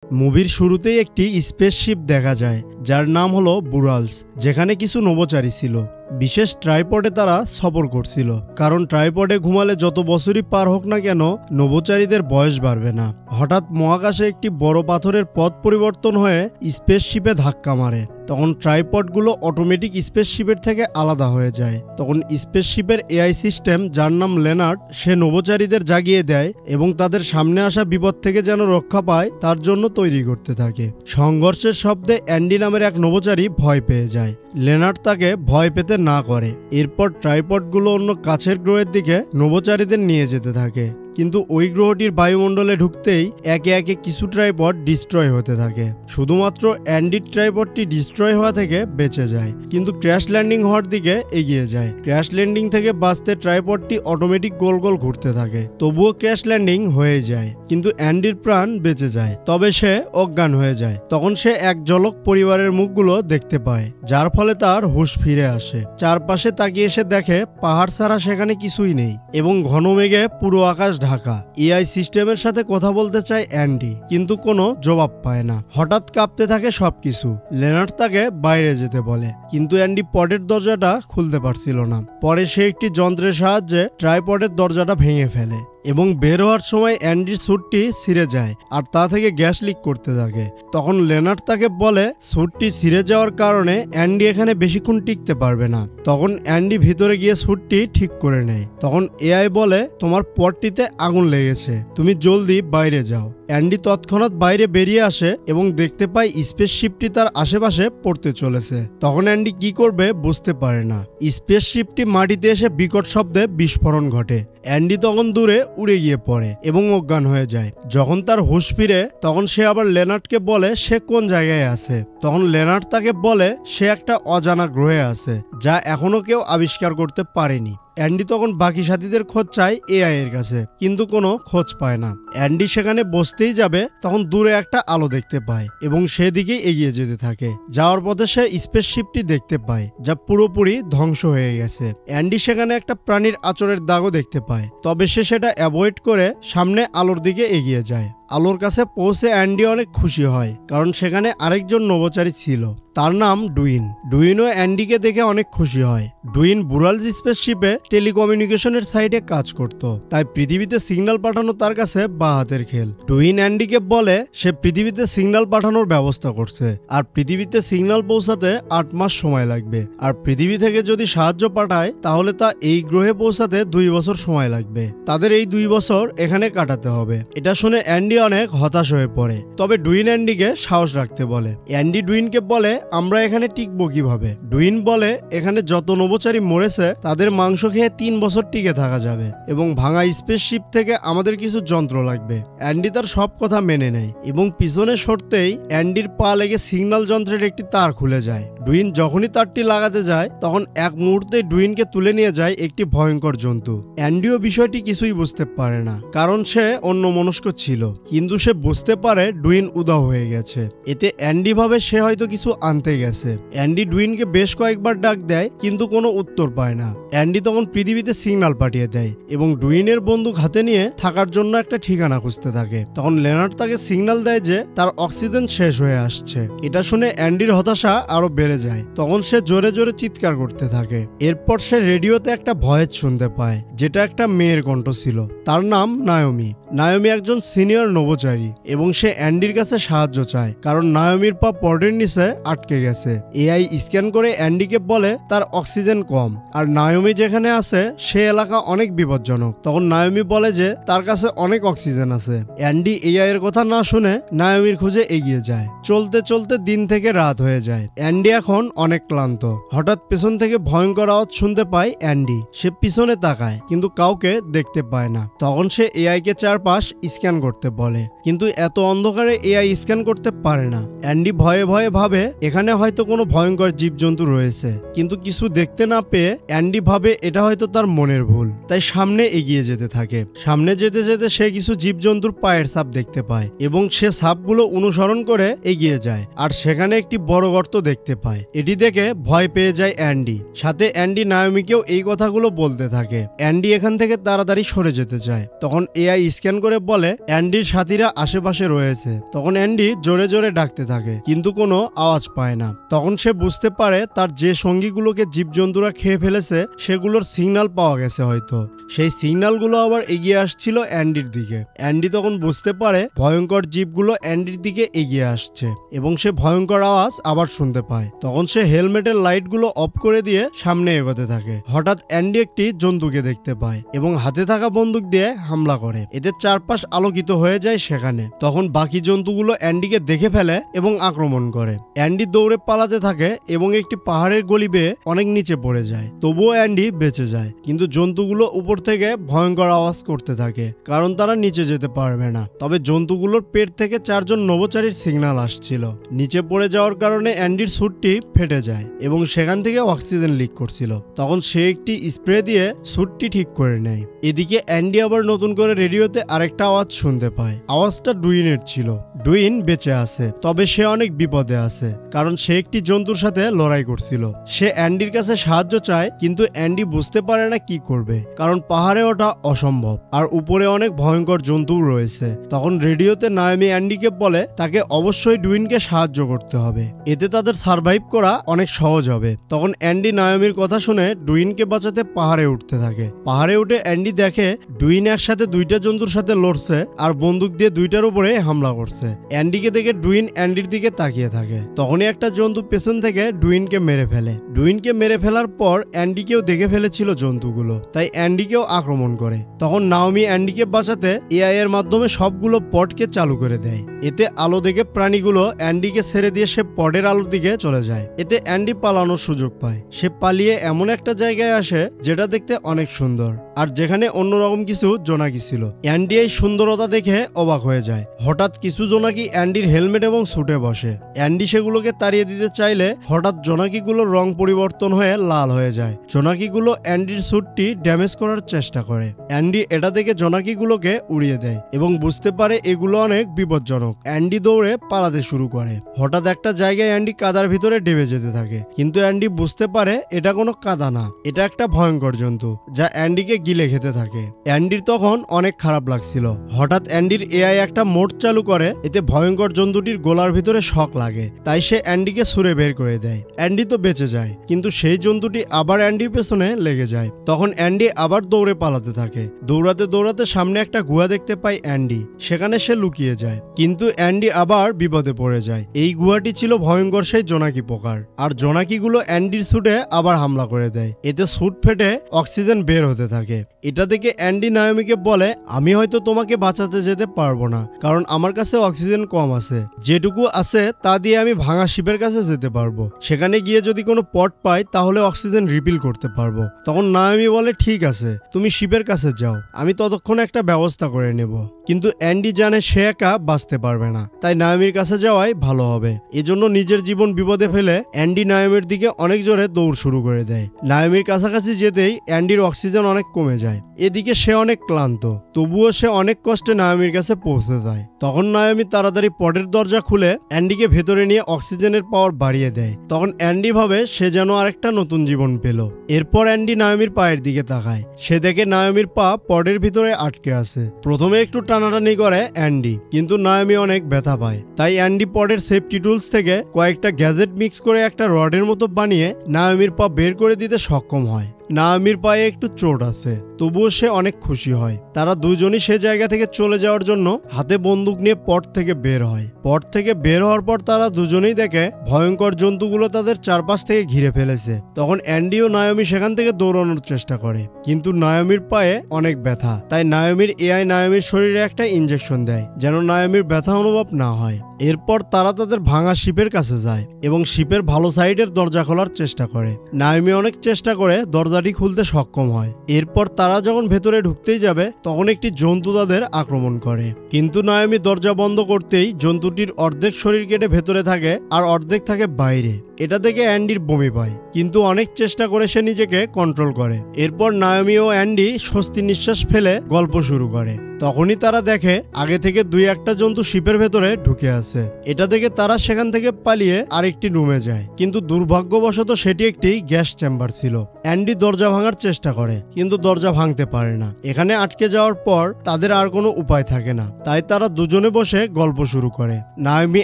মুভির শুরুতেই একটি স্পেসশিপ দেখা যায় যার নাম হলো বুরালস, যেখানে কিছু নভোচারী ছিল। বিশেষ ট্রাইপডে তারা সফর করছিল, কারণ ট্রাইপডে ঘুমালে যত বছরই পার হোক না কেন নভোচারীদের বয়স বাড়বে না। হঠাৎ মহাকাশে একটি বড় পাথরের পথ পরিবর্তন হয়ে স্পেসশিপে ধাক্কা মারে। তখন ট্রাইপডগুলো অটোমেটিক স্পেসশিপের থেকে আলাদা হয়ে যায়। তখন স্পেসশিপের এআই সিস্টেম, যার নাম লেনার্ড, সে নভোচারীদের জাগিয়ে দেয় এবং তাদের সামনে আসা বিপদ থেকে যেন রক্ষা পায় তার জন্য তৈরি করতে থাকে। সংঘর্ষের শব্দে অ্যান্ডি নামের এক নভোচারী ভয় পেয়ে যায়। লেনার্ড তাকে ভয় পেতে না করে। এরপর ট্রাইপডগুলো অন্য কাছের গ্রহের দিকে নভোচারীদের নিয়ে যেতে থাকে, কিন্তু ওই গ্রহটির বায়ুমণ্ডলে ঢুকতেই একে একে কিছু ট্রাইপড ডিস্ট্রয় হতে থাকে। শুধুমাত্র অ্যান্ডির ট্রাইপডটি ডিস্ট্রয় হওয়া থেকে বেঁচে যায়, কিন্তু ক্র্যাশ ল্যান্ডিং হওয়ার দিকে এগিয়ে যায়। ক্র্যাশ ল্যান্ডিং থেকে বাঁচতে ট্রাইপডটি অটোমেটিক গোল গোল ঘুরতে থাকে। তবুও ক্র্যাশ ল্যান্ডিং হয়ে যায়, কিন্তু অ্যান্ডির প্রাণ বেঁচে যায়, তবে সে অজ্ঞান হয়ে যায়। তখন সে এক ঝলক পরিবারের মুখগুলো দেখতে পায়, যার ফলে তার হুঁশ ফিরে আসে। চারপাশে তাকিয়ে সে দেখে পাহাড় ছাড়া সেখানে কিছুই নেই এবং ঘন মেঘে পুরো আকাশ ঢাকা। এআই সিস্টেমের সাথে কথা বলতে চায় অ্যান্ডি, কিন্তু কোনো জবাব পায় না। হঠাৎ কাঁপতে থাকে সবকিছু। লেনার্ড তাকে বাইরে যেতে বলে, কিন্তু অ্যান্ডি পডের দরজাটা খুলতে পারছিল না। পরে সে একটি যন্ত্রের সাহায্যে ট্রাইপডের দরজাটা ভেঙে ফেলে এবং বের হওয়ার সময় অ্যান্ডির স্যুটটি ছিঁড়ে যায় আর তা থেকে গ্যাস লিক করতে থাকে। তখন লেনার্ড তাকে বলে স্যুটটি ছিঁড়ে যাওয়ার কারণে অ্যান্ডি এখানে বেশিক্ষণ টিকতে পারবে না। তখন অ্যান্ডি ভিতরে গিয়ে স্যুটটি ঠিক করে নেয়। তখন এআই বলে, তোমার পটটিতে আগুন লেগেছে, তুমি জলদি বাইরে যাও। অ্যান্ডি তৎক্ষণাৎ বাইরে বেরিয়ে আসে এবং দেখতে পায় স্পেসশিপটি তার আশেপাশে পড়তে চলেছে। তখন অ্যান্ডি কি করবে বুঝতে পারে না। স্পেসশিপটি মাটিতে এসে বিকট শব্দে বিস্ফোরণ ঘটে। অ্যান্ডি তখন দূরে উড়ে গিয়ে পড়ে এবং অজ্ঞান হয়ে যায়। যখন তার হুঁশ ফিরে তখন সে আবার লেনার্ডকে বলে সে কোন জায়গায় আছে। তখন লেনার্ড তাকে বলে সে একটা অজানা গ্রহে আছে, যা এখনো কেউ আবিষ্কার করতে পারেনি। অ্যান্ডি তখন বাকি সাথীদের খোঁজ চায় এআই এর কাছে, কিন্তু কোনো খোঁজ পায় না। অ্যান্ডি সেখানে বসতেই যাবে, তখন দূরে একটা আলো দেখতে পায় এবং সেদিকেই এগিয়ে যেতে থাকে। যাওয়ার পথে সে স্পেসশিপটি দেখতে পায়, যা পুরোপুরি ধ্বংস হয়ে গেছে। অ্যান্ডি সেখানে একটা প্রাণীর আঁচড়ের দাগও দেখতে পায়, তবে সে সেটা অ্যাভয়েড করে সামনে আলোর দিকে এগিয়ে যায়। আলোর কাছে পৌঁছে অ্যান্ডি অনেক খুশি হয়, কারণ সেখানে আরেকজন নভোচারী ছিল, তার নাম ডুইন। ডুইনও অ্যান্ডিকে দেখে অনেক খুশি হয়। ডুইন বুরালস স্পেসশিপে টেলিকমিউনিকেশনের সাইডে কাজ করত, তাই পৃথিবীতে সিগন্যাল পাঠানো তার কাছে বা হাতের খেল। ডুইন অ্যান্ডিকে বলে সে পৃথিবীতে সিগন্যাল পাঠানোর ব্যবস্থা করছে, আর পৃথিবীতে সিগন্যাল পৌঁছাতে 8 মাস সময় লাগবে, আর পৃথিবী থেকে যদি সাহায্য পাঠায় তাহলে তা এই গ্রহে পৌঁছাতে 2 বছর সময় লাগবে। তাদের এই 2 বছর এখানে কাটাতে হবে। এটা শুনে অ্যান্ডি অনেক হতাশ হয়ে পড়ে, তবে ডুইন অ্যান্ডিকে সাহস রাখতে বলে। অ্যান্ডি ডুইনকে বলে আমরা এখানে টিকবো কিভাবে। ডুইন বলে এখানে যত নভোচারী মরেছে তাদের মাংস খেয়ে 3 বছর টিকে থাকা যাবে এবং ভাঙা স্পেসশিপ থেকে আমাদের কিছু যন্ত্র লাগবে। অ্যান্ডি তার সব কথা মেনে নেয় এবং পিছনে সরতেই অ্যান্ডির পা লেগে সিগন্যাল যন্ত্রের একটি তার খুলে যায়। ডুইন যখনই তারটি লাগাতে যায় তখন এক মুহূর্তে ডুইনকে তুলে নিয়ে যায় একটি ভয়ঙ্কর জন্তু। অ্যান্ডিও বিষয়টি কিছুই বুঝতে পারে না, কারণ সে অন্যমনস্ক ছিল, কিন্তু সে বুঝতে পারে ডুইন উধাও হয়ে গেছে। এতে অ্যান্ডি ভাবে সে হয়তো কিছু আনতে গেছে। অ্যান্ডি ডুইনকে বেশ কয়েকবার ডাক দেয়, কিন্তু কোনো উত্তর পায় না। অ্যান্ডি তখন পৃথিবীতে সিগন্যাল পাঠিয়ে দেয় এবং ডুইনের বন্দুক হাতে নিয়ে থাকার জন্য একটা ঠিকানা খুঁজতে থাকে। তখন লেনার্ড তাকে সিগন্যাল দেয় যে তার অক্সিজেন শেষ হয়ে আসছে। এটা শুনে অ্যান্ডির হতাশা আরো বেড়ে যায়। তখন সে জোরে জোরে চিৎকার করতে থাকে। এরপর সে রেডিওতে একটা ভয়েস শুনতে পায়, যেটা একটা মেয়ের কণ্ঠ ছিল। তার নাম নায়োমি। নায়োমি একজন সিনিয়র নভোচারী এবং সে অ্যান্ডির কাছে সাহায্য চায়, কারণ নায়োমির পা পডের নিচে আটকে গেছে। এআই স্ক্যান করে অ্যান্ডিকে বলে তার অক্সিজেন কম, আর নায়োমি যেখানে আছে সে এলাকা অনেক বিপজ্জনক। তখন নায়োমি বলে যে তার কাছে অনেক অক্সিজেন আছে। অ্যান্ডি এআই এর কথা না শুনে নায়োমির খুঁজে এগিয়ে যায়। চলতে চলতে দিন থেকে রাত হয়ে যায়। অ্যান্ডি এখন অনেক ক্লান্ত। হঠাৎ পেছন থেকে ভয়ঙ্কর আওয়াজ শুনতে পায় অ্যান্ডি। সে পিছনে তাকায়, কিন্তু কাউকে দেখতে পায় না। তখন সে এআই কে চারপাশ স্ক্যান করতে বলে, কিন্তু এত অন্ধকারে এআই স্ক্যান করতে পারে না। অ্যান্ডি ভয়ে ভয়ে ভাবে এখানে হয়তো কোনো ভয়ঙ্কর জীবজন্তু রয়েছে, কিন্তু কিছু দেখতে না পেয়ে অ্যান্ডি ভাবে এটা হয়তো তার মনের ভুল, তাই সামনে এগিয়ে যেতে থাকে। সামনে যেতে যেতে সে কিছু জীবজন্তুর পায়ের ছাপ দেখতে পায় এবং সে ছাপগুলো অনুসরণ করে এগিয়ে যায়, আর সেখানে একটি বড় গর্ত দেখতে পায়। এটি দেখে ভয় পেয়ে যায় অ্যান্ডি। সাথে অ্যান্ডি নায়োমিকেও এই কথাগুলো বলতে থাকে। অ্যান্ডি এখান থেকে তাড়াতাড়ি সরে যেতে চায়। তখন এআই স্ক্যান স্ক্যান করে বলে অ্যান্ডির সাথীরা আশেপাশে রয়েছে। তখন অ্যান্ডি জোরে জোরে ডাকতে থাকে কিন্তু কোনো আওয়াজ পায় না। তখন সে বুঝতে পারে তার যে সঙ্গীগুলোকে জীবজন্তুরা খেয়ে ফেলেছে সেগুলোর সিগন্যাল পাওয়া গেছে হয়তো। সেই সিগন্যালগুলো আবার এগিয়ে আসছিল অ্যান্ডির দিকে। অ্যান্ডি তখন বুঝতে পারে ভয়ঙ্কর জীবগুলো অ্যান্ডির দিকে এগিয়ে আসছে এবং সে ভয়ঙ্কর আওয়াজ আবার শুনতে পায়। তখন সে হেলমেটের লাইটগুলো অফ করে দিয়ে সামনে এগোতে থাকে। হঠাৎ অ্যান্ডি একটি জন্তুকে দেখতে পায় এবং হাতে থাকা বন্দুক দিয়ে হামলা করে। এতে চারপাশ আলোকিত হয়ে যায় সেখানে। তখন বাকি জন্তুগুলো অ্যান্ডিকে দেখে ফেলে এবং আক্রমণ করে। অ্যান্ডি দৌড়ে পালাতে থাকে এবং একটি পাহাড়ের গলি বেয়ে অনেক নিচে পড়ে যায়। তবুও অ্যান্ডি বেঁচে যায়, কিন্তু জন্তুগুলো উপর থেকে ভয়ঙ্কর আওয়াজ করতে থাকে কারণ তারা নিচে যেতে পারবে না। তবে জন্তুগুলোর পেট থেকে 4 জন নভোচারীর সিগন্যাল আসছিল। নিচে পড়ে যাওয়ার কারণে অ্যান্ডির স্যুটটি ফেটে যায় এবং সেখান থেকে অক্সিজেন লিক করছিল। তখন সে একটি স্প্রে দিয়ে স্যুটটি ঠিক করে নেয়। এদিকে অ্যান্ডি আবার নতুন করে রেডিওতে আরেকটা আওয়াজ শুনতে পায়। আওয়াজটা ডুইনের ছিল। ডুইন বেঁচে আছে, তবে সে অনেক বিপদে আছে কারণ সে একটি জন্তুর সাথে লড়াই করছিল। সে অ্যান্ডির কাছে সাহায্য চায় কিন্তু অ্যান্ডি বুঝতে পারে না কি করবে কারণ পাহাড়ে ওঠা অসম্ভব আর উপরে অনেক ভয়ঙ্কর জন্তুও রয়েছে। তখন রেডিওতে নায়োমি অ্যান্ডিকে বলে তাকে অবশ্যই ডুইনকে সাহায্য করতে হবে, এতে তাদের সার্ভাইভ করা অনেক সহজ হবে। তখন অ্যান্ডি নায়োমির কথা শুনে ডুইনকে বাঁচাতে পাহাড়ে উঠতে থাকে। পাহাড়ে উঠে অ্যান্ডি দেখে ডুইন একসাথে 2টা জন্তুর সাথে লড়ছে আর বন্দুক দিয়ে 2টার উপরে হামলা করছে। অ্যান্ডিকে দেখে ডুইন অ্যান্ডির দিকে তাকিয়ে থাকে। তখনই একটা জন্তু পেছন থেকে ডুইনকে মেরে ফেলে। ডুইনকে মেরে ফেলার পর অ্যান্ডিকেও দেখে ফেলেছিল জন্তুগুলো, তাই অ্যান্ডিকেও আক্রমণ করে। তখন নাওমি অ্যান্ডিকে বাঁচাতে এআই এর মাধ্যমে সবগুলো পডকে চালু করে দেয়। এতে আলো দেখে প্রাণীগুলো অ্যান্ডিকে ছেড়ে দিয়ে সে পডের আলোর দিকে চলে যায়। এতে অ্যান্ডি পালানোর সুযোগ পায়। সে পালিয়ে এমন একটা জায়গায় আসে যেটা দেখতে অনেক সুন্দর আর যেখানে অন্যরকম কিছু জোনাকি ছিল। অ্যান্ডি এই সুন্দরতা দেখে অবাক হয়ে যায়। হঠাৎ কিছু জোনাকি অ্যান্ডির হেলমেট এবং স্যুটে বসে। অ্যান্ডি সেগুলোকে তাড়িয়ে দিতে চাইলে হঠাৎ জোনাকিগুলোর রং পরিবর্তন হয়ে লাল হয়ে যায়। জোনাকিগুলো অ্যান্ডির স্যুটটি ড্যামেজ করার চেষ্টা করে। অ্যান্ডি এটা দেখে জোনাকিগুলোকে উড়িয়ে দেয় এবং বুঝতে পারে এগুলো অনেক বিপজ্জনক। অ্যান্ডি দৌড়ে পালাতে শুরু করে। হঠাৎ একটা জায়গায় অ্যান্ডি কাদার ভিতরে ডেবে যেতে থাকে, কিন্তু অ্যান্ডি বুঝতে পারে এটা কোনো কাদা না, এটা একটা ভয়ঙ্কর জন্তু যা অ্যান্ডিকে গিলে খেতে থাকে। অ্যান্ডির তখন অনেক খারাপ লাগছিল। হঠাৎ অ্যান্ডির এআই একটা মোড চালু করে, এতে ভয়ঙ্কর জন্তুটির গোলার ভিতরে শক লাগে, তাই সে অ্যান্ডিকে ছুঁড়ে বের করে দেয়। অ্যান্ডি তো বেঁচে যায়, কিন্তু সেই জন্তুটি আবার অ্যান্ডির পেছনে লেগে যায়। তখন অ্যান্ডি আবার দৌড়ে পালাতে থাকে। দৌড়াতে দৌড়াতে সামনে একটা গুহা দেখতে পায় অ্যান্ডি, সেখানে সে লুকিয়ে যায়, কিন্তু অ্যান্ডি আবার বিপদে পড়ে যায়। এই গুহাটি ছিল ভয়ঙ্কর সেই জোনাকি প্রকার, আর জোনাকিগুলো অ্যান্ডির স্যুটে আবার হামলা করে দেয়। এতে স্যুট ফেটে অক্সিজেন বের হতে থাকে। এটা দেখে অ্যান্ডি নায়োমিকে বলে, আমি হয়তো তোমাকে বাঁচাতে যেতে পারবো না কারণ আমার কাছে অক্সিজেন কম আছে, যেটুকু আছে তা দিয়ে আমি ভাঙা শিপের কাছে যেতে পারবো। সেখানে গিয়ে যদি কোনো পট পাই তাহলে অক্সিজেন রিফিল করতে পারবো। তখন নায়োমি বলে, ঠিক আছে, তুমি শিপের কাছে যাও, আমি ততক্ষণ একটা ব্যবস্থা করে নেব। কিন্তু অ্যান্ডি জানে সে একা বাঁচতে পারবে না, তাই নায়োমির কাছে যাওয়াই ভালো হবে। এজন্য নিজের জীবন বিপদে ফেলে অ্যান্ডি নায়োমির দিকে অনেক জোরে দৌড় শুরু করে দেয়। নায়োমির কাছাকাছি যেতেই অ্যান্ডির অক্সিজেন অনেক কমে যায়। এদিকে সে অনেক ক্লান্ত, তবুও সে অনেক কষ্টে নায়োমির কাছে পৌঁছে যায়। তখন নায়োমি তাড়াতাড়ি পটের দরজা খুলে অ্যান্ডিকে ভেতরে নিয়ে অক্সিজেনের পাওয়ার বাড়িয়ে দেয়। তখন অ্যান্ডি ভাবে সে যেন আরেকটা নতুন জীবন পেল। এরপর অ্যান্ডি নায়োমির পায়ের দিকে তাকায়। সে দেখে নায়োমির পা পটের ভিতরে আটকে আছে। প্রথমে একটু টানাটানি করে অ্যান্ডি, কিন্তু নায়োমি অনেক ব্যথা পায়। তাই অ্যান্ডি পটের সেফটি টুলস থেকে কয়েকটা গ্যাজেট মিক্স করে একটা রডের মতো বানিয়ে নায়োমির পা বের করে দিতে সক্ষম হয়। নায়োমির পায়ে একটু চোট আছে, তবুও সে অনেক খুশি হয়। তারা দুজনই সে জায়গা থেকে চলে যাওয়ার জন্য হাতে বন্দুক নিয়ে পট থেকে বের হয়। পট থেকে বের হওয়ার পর তারা দুজনেই দেখে ভয়ঙ্কর জন্তুগুলো তাদের চারপাশ থেকে ঘিরে ফেলেছে। তখন অ্যান্ডি ও নায়োমি সেখান থেকে দৌড়ানোর চেষ্টা করে, কিন্তু নায়োমির পায়ে অনেক ব্যথা, তাই নায়োমির এআই নায়োমির শরীরে একটা ইনজেকশন দেয় যেন নায়োমির ব্যথা অনুভব না হয়। এরপর তারা তাদের ভাঙা শিপের কাছে যায় এবং শিপের ভালো সাইডের দরজা খোলার চেষ্টা করে। নায়োমি অনেক চেষ্টা করে দরজাটি খুলতে সক্ষম হয়। এরপর তারা যখন ভেতরে ঢুকতেই যাবে তখন একটি জন্তু তাদের আক্রমণ করে, কিন্তু নায়োমি দরজা বন্ধ করতেই জন্তুটির অর্ধেক শরীর কেটে ভেতরে থাকে আর অর্ধেক থাকে বাইরে। এটা দেখে অ্যান্ডির বমি পায়, কিন্তু অনেক চেষ্টা করে সে নিজেকে কন্ট্রোল করে। এরপর নায়োমি ও অ্যান্ডি স্বস্তি নিঃশ্বাস ফেলে গল্প শুরু করে। তখনই তারা দেখে আগে থেকে 2-1টা জন্তু শিপের ভেতরে ঢুকে আছে। এটা দেখে তারা সেখান থেকে পালিয়ে আরেকটি রুমে যায়, কিন্তু দুর্ভাগ্যবশত সেটি একটি গ্যাস চেম্বার ছিল। অ্যান্ডি দরজা ভাঙার চেষ্টা করে, কিন্তু দরজা ভাঙতে পারে না। এখানে আটকে যাওয়ার পর তাদের আর কোনো উপায় থাকে না, তাই তারা দুজনে বসে গল্প শুরু করে। নায়োমি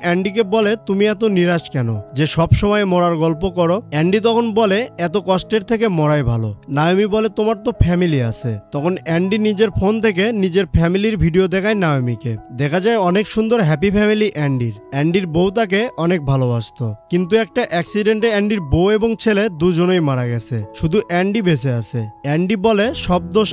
অ্যান্ডিকে বলে, তুমি এত নিরাশ কেন যে সব সময় মরার গল্প করো? অ্যান্ডি তখন বলে, এত কষ্টের থেকে মরাই ভালো। নায়োমি বলে, তোমার তো ফ্যামিলি আছে। তখন অ্যান্ডি নিজের ফোন থেকে নিজের ফ্যামিলির ভিডিও দেখায় নায়োমিকে। দেখা যায় অনেক সুন্দর হ্যাপি ফ্যামিলি অ্যান্ডির বউ তাকে অনেক ভালোবাসতো, কিন্তু একটা অ্যাক্সিডেন্টে অ্যান্ডির বউ এবং ছেলে দুজনেই মারা গেছে, শুধু অ্যান্ডি বেঁচে আছে। অ্যান্ডি বলে, সব দোষ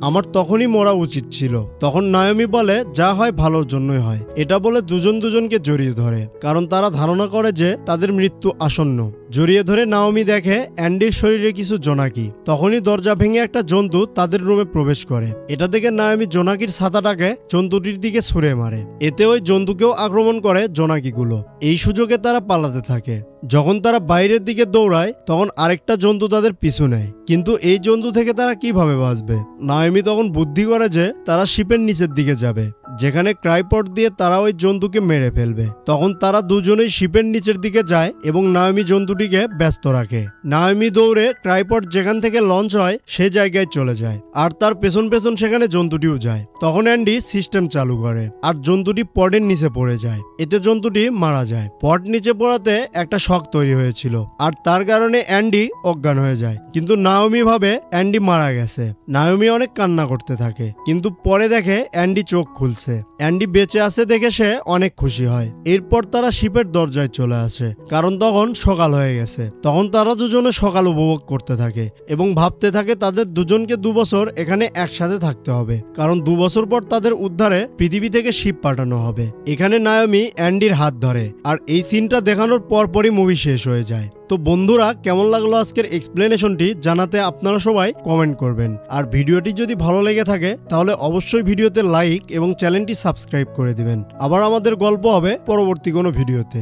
আমার তখনই মরা উচিত ছিল। তখন নায়োমি বলে, যা হয় ভালোর জন্যই হয়। এটা বলে দুজনকে জড়িয়ে ধরে, কারণ তারা ধারণা করে যে তাদের মৃত্যু আসন্ন। জড়িয়ে ধরে নায়োমি দেখে অ্যান্ডির শরীরে কিছু জোনাকি। তখনই দরজা ভেঙে একটা জন্তু তাদের রুমে প্রবেশ করে। এটা দেখে নায়োমি জোনাকির ছাতাটাকে জন্তুটির দিকে ছুঁড়ে মারে। এতে ওই জন্তুকেও আক্রমণ করে জোনাকিগুলো। এই সুযোগে তারা পালাতে থাকে। যখন তারা বাইরের দিকে দৌড়ায় তখন আরেকটা জন্তু তাদের পিছু নেয়, কিন্তু এই জন্তু থেকে তারা কিভাবে বাঁচবে? নায়োমি তখন বুদ্ধি করে যে তারা শিপের নিচের দিকে যাবে, যেখানে ট্রাইপড দিয়ে তারা ওই জন্তুকে মেরে ফেলবে। তখন তারা দুজনেই শিপের নিচের দিকে যায় এবং নায়োমি জন্তুটিকে ব্যস্ত রাখে। নায়োমি দৌড়ে ট্রাইপড যেখান থেকে লঞ্চ হয় সে জায়গায় চলে যায়, আর তার পেছন সেখানে জন্তুটিও যায়। তখন অ্যান্ডি সিস্টেম চালু করে, আর জন্তুটি পডের নিচে পড়ে যায়। এতে জন্তুটি মারা যায়। পড নিচে পড়াতে একটা শক তৈরি হয়েছিল, আর তার কারণে অ্যান্ডি অজ্ঞান হয়ে যায়। কিন্তু নায়োমি ভাবে অ্যান্ডি মারা গেছে। নায়োমি অনেক কান্না করতে থাকে, কিন্তু পরে দেখে অ্যান্ডি চোখ খুলছে। অ্যান্ডি বেঁচে আছে দেখে সে অনেক খুশি হয়। এরপর তারা শিপের দরজায় চলে আসে, কারণ তখন সকাল হয়ে গেছে। তখন তারা দুজনে সকাল উপভোগ করতে থাকে এবং ভাবতে থাকে তাদের দুজনকে 2 বছর এখানে একসাথে থাকতে হবে, কারণ 2 বছর পর তাদের উদ্ধারে পৃথিবী থেকে শিপ পাঠানো হবে। এখানে নায়োমি অ্যান্ডির হাত ধরে, আর এই সিনটা দেখানোর পরপরই মুভি শেষ হয়ে যায়। তো বন্ধুরা, কেমন লাগলো আজকের এক্সপ্লেনেশনটি জানাতে আপনারা সবাই কমেন্ট করবেন। আর ভিডিওটি যদি ভালো লেগে থাকে তাহলে অবশ্যই ভিডিওতে লাইক এবং চ্যানেলটি সাবস্ক্রাইব করে দিবেন। আবার আমাদের গল্প হবে পরবর্তী কোনো ভিডিওতে।